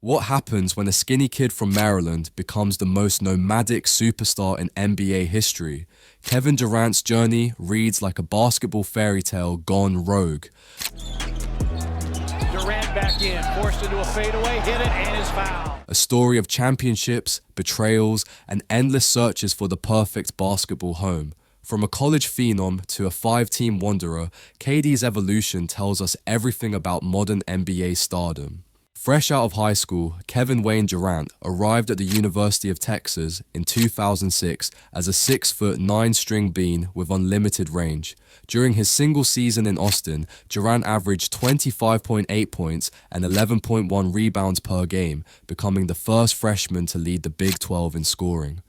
What happens when a skinny kid from Maryland becomes the most nomadic superstar in NBA history? Kevin Durant's journey reads like a basketball fairy tale gone rogue. Durant back in, forced into a fadeaway, hit it, and is fouled. A story of championships, betrayals, and endless searches for the perfect basketball home. From a college phenom to a five-team wanderer, KD's evolution tells us everything about modern NBA stardom. Fresh out of high school, Kevin Wayne Durant arrived at the University of Texas in 2006 as a 6'9" 9-string bean with unlimited range. During his single season in Austin, Durant averaged 25.8 points and 11.1 rebounds per game, becoming the first freshman to lead the Big 12 in scoring.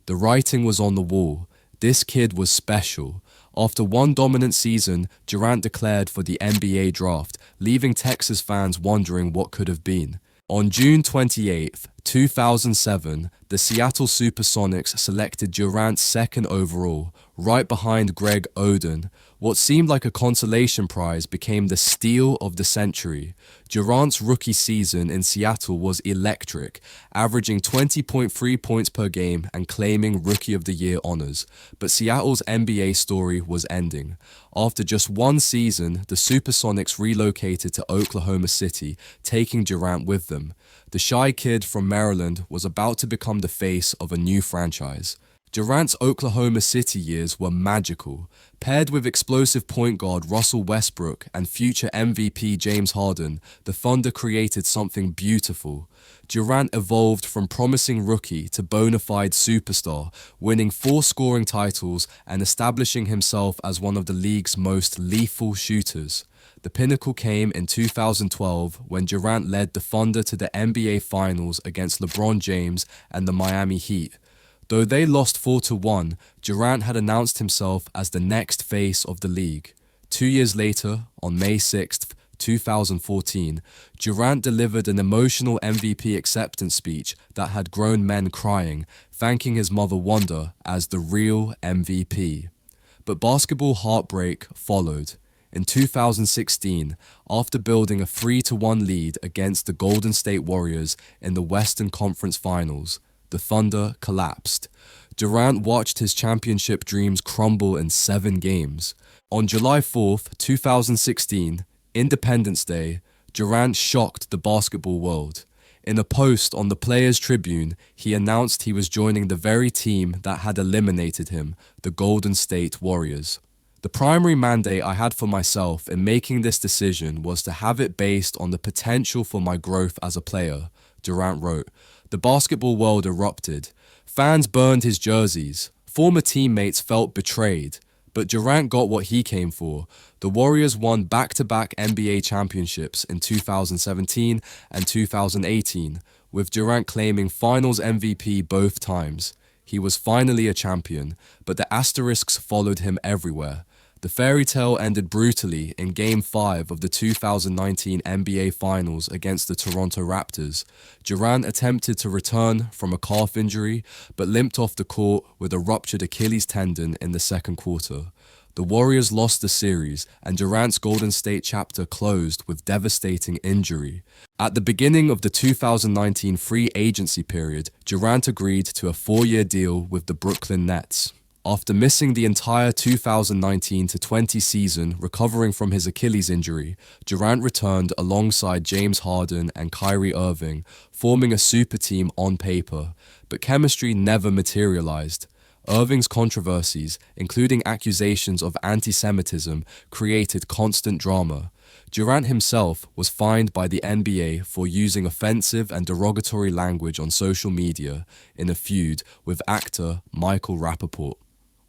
The writing was on the wall. This kid was special. After one dominant season, Durant declared for the NBA draft, leaving Texas fans wondering what could have been. On June 28, 2007, the Seattle Supersonics selected Durant second overall, right behind Greg Oden. What seemed like a consolation prize became the steal of the century. Durant's rookie season in Seattle was electric, averaging 20.3 points per game and claiming Rookie of the Year honors. But Seattle's NBA story was ending. After just one season, the Supersonics relocated to Oklahoma City, taking Durant with them. The shy kid from Maryland was about to become the face of a new franchise. Durant's Oklahoma City years were magical. Paired with explosive point guard Russell Westbrook and future MVP James Harden, the Thunder created something beautiful. Durant evolved from promising rookie to bona fide superstar, winning 4 scoring titles and establishing himself as one of the league's most lethal shooters. The pinnacle came in 2012 when Durant led the Thunder to the NBA Finals against LeBron James and the Miami Heat. Though they lost 4-1, Durant had announced himself as the next face of the league. 2 years later, on May 6, 2014, Durant delivered an emotional MVP acceptance speech that had grown men crying, thanking his mother Wanda as the real MVP. But basketball heartbreak followed. In 2016, after building a 3-1 lead against the Golden State Warriors in the Western Conference Finals, the Thunder collapsed. Durant watched his championship dreams crumble in 7 games. On July 4, 2016, Independence Day, Durant shocked the basketball world. In a post on the Players' Tribune, he announced he was joining the very team that had eliminated him, the Golden State Warriors. The primary mandate I had for myself in making this decision was to have it based on the potential for my growth as a player, Durant wrote. The basketball world erupted. Fans burned his jerseys. Former teammates felt betrayed. But Durant got what he came for. The Warriors won back-to-back NBA championships in 2017 and 2018, with Durant claiming Finals MVP both times. He was finally a champion, but the asterisks followed him everywhere. The fairy tale ended brutally in Game 5 of the 2019 NBA Finals against the Toronto Raptors. Durant attempted to return from a calf injury, but limped off the court with a ruptured Achilles tendon in the second quarter. The Warriors lost the series, and Durant's Golden State chapter closed with devastating injury. At the beginning of the 2019 free agency period, Durant agreed to a 4-year deal with the Brooklyn Nets. After missing the entire 2019-20 season recovering from his Achilles injury, Durant returned alongside James Harden and Kyrie Irving, forming a super team on paper, but chemistry never materialized. Irving's controversies, including accusations of anti-Semitism, created constant drama. Durant himself was fined by the NBA for using offensive and derogatory language on social media in a feud with actor Michael Rappaport.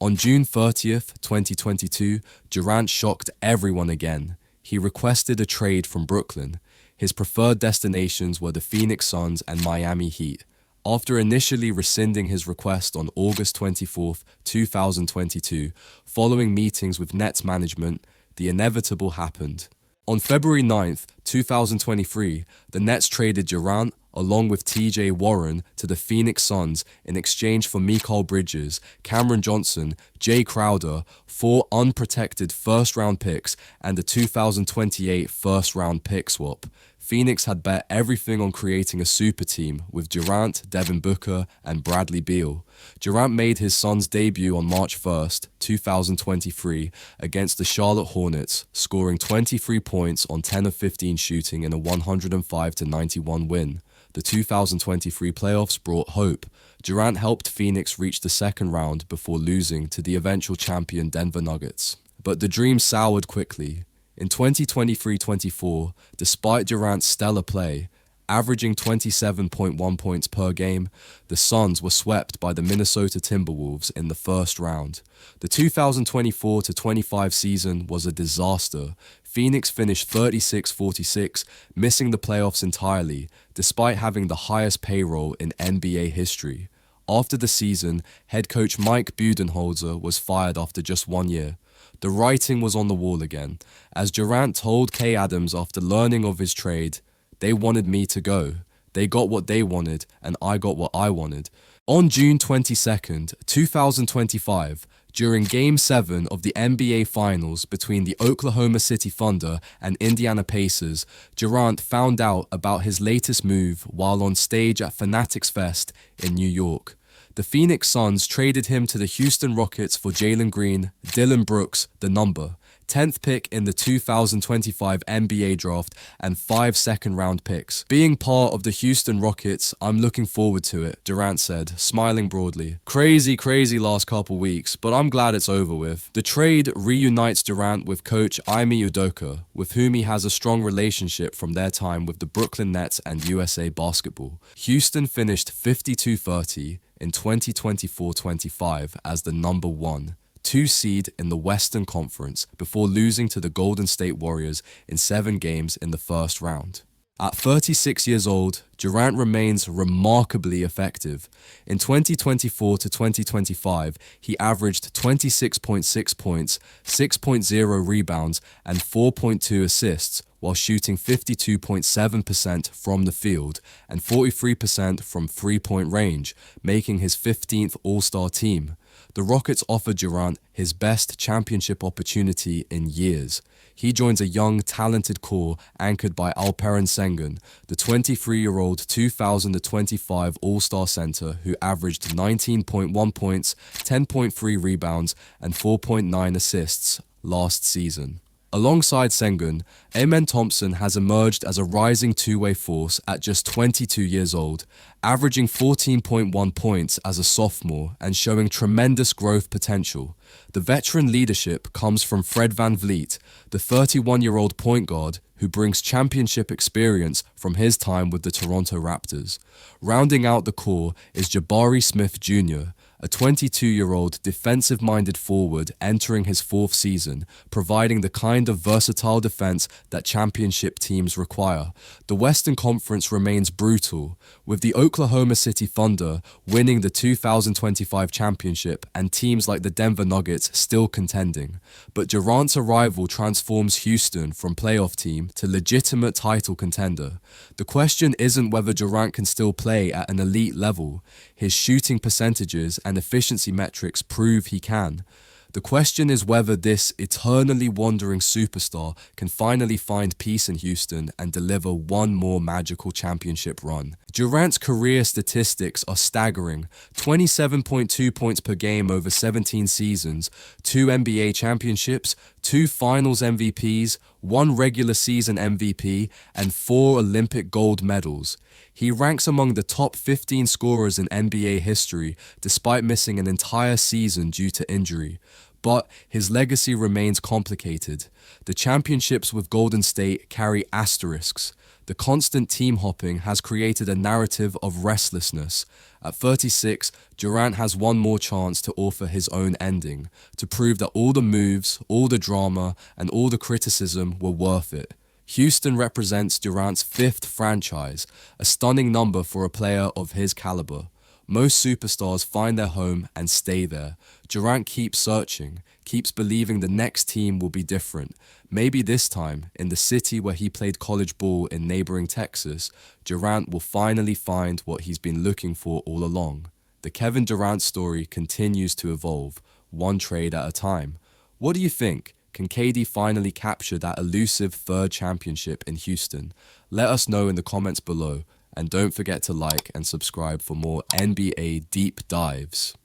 On June 30th, 2022, Durant shocked everyone again. He requested a trade from Brooklyn. His preferred destinations were the Phoenix Suns and Miami Heat. After initially rescinding his request on August 24, 2022, following meetings with Nets management, the inevitable happened. On February 9, 2023, the Nets traded Durant, along with TJ Warren, to the Phoenix Suns in exchange for Mikal Bridges, Cameron Johnson, Jay Crowder, 4 unprotected first-round picks, and a 2028 first-round pick swap. Phoenix had bet everything on creating a super team with Durant, Devin Booker, and Bradley Beal. Durant made his Suns debut on March 1st, 2023, against the Charlotte Hornets, scoring 23 points on 10 of 15 shooting in a 105-91 win. The 2023 playoffs brought hope. Durant helped Phoenix reach the second round before losing to the eventual champion Denver Nuggets. But the dream soured quickly. In 2023-24, despite Durant's stellar play, averaging 27.1 points per game, the Suns were swept by the Minnesota Timberwolves in the first round. The 2024-25 season was a disaster. Phoenix finished 36-46, missing the playoffs entirely, despite having the highest payroll in NBA history. After the season, head coach Mike Budenholzer was fired after just 1 year. The writing was on the wall again, as Durant told Kay Adams after learning of his trade, "They wanted me to go. They got what they wanted, and I got what I wanted." On June 22nd, 2025, during Game 7 of the NBA Finals between the Oklahoma City Thunder and Indiana Pacers, Durant found out about his latest move while on stage at Fanatics Fest in New York. The Phoenix Suns traded him to the Houston Rockets for Jalen Green, Dillon Brooks, the number, 10th pick in the 2025 NBA draft, and 5 second-round picks. "Being part of the Houston Rockets, I'm looking forward to it," Durant said, smiling broadly. Crazy last couple weeks, but I'm glad it's over with. The trade reunites Durant with coach Ime Udoka, with whom he has a strong relationship from their time with the Brooklyn Nets and USA Basketball. Houston finished 52-30 in 2024-25 as the number 1. 2 seed in the Western Conference before losing to the Golden State Warriors in 7 games in the first round. At 36 years old, Durant remains remarkably effective. In 2024-2025, he averaged 26.6 points, 6.0 rebounds, and 4.2 assists, while shooting 52.7% from the field and 43% from three-point range, making his 15th All-Star team. The Rockets offered Durant his best championship opportunity in years. He joins a young, talented core anchored by Alperen Sengun, the 23-year-old 2025 All-Star center who averaged 19.1 points, 10.3 rebounds, and 4.9 assists last season. Alongside Sengun, Amen Thompson has emerged as a rising two-way force at just 22 years old, averaging 14.1 points as a sophomore and showing tremendous growth potential. The veteran leadership comes from Fred VanVleet, the 31-year-old point guard who brings championship experience from his time with the Toronto Raptors. Rounding out the core is Jabari Smith Jr., a 22-year-old defensive-minded forward entering his 4th season, providing the kind of versatile defense that championship teams require. The Western Conference remains brutal, with the Oklahoma City Thunder winning the 2025 championship and teams like the Denver Nuggets still contending. But Durant's arrival transforms Houston from playoff team to legitimate title contender. The question isn't whether Durant can still play at an elite level. His shooting percentages and efficiency metrics prove he can. The question is whether this eternally wandering superstar can finally find peace in Houston and deliver one more magical championship run. Durant's career statistics are staggering: 27.2 points per game over 17 seasons, 2 NBA championships, 2 finals MVPs, 1 regular season MVP, and 4 Olympic gold medals. He ranks among the top 15 scorers in NBA history, despite missing an entire season due to injury. But his legacy remains complicated. The championships with Golden State carry asterisks. The constant team hopping has created a narrative of restlessness. At 36, Durant has one more chance to author his own ending, to prove that all the moves, all the drama, and all the criticism were worth it. Houston represents Durant's 5th franchise, a stunning number for a player of his caliber. Most superstars find their home and stay there. Durant keeps searching, keeps believing the next team will be different. Maybe this time, in the city where he played college ball in neighboring Texas, Durant will finally find what he's been looking for all along. The Kevin Durant story continues to evolve, one trade at a time. What do you think? Can KD finally capture that elusive third championship in Houston? Let us know in the comments below, and don't forget to like and subscribe for more NBA deep dives.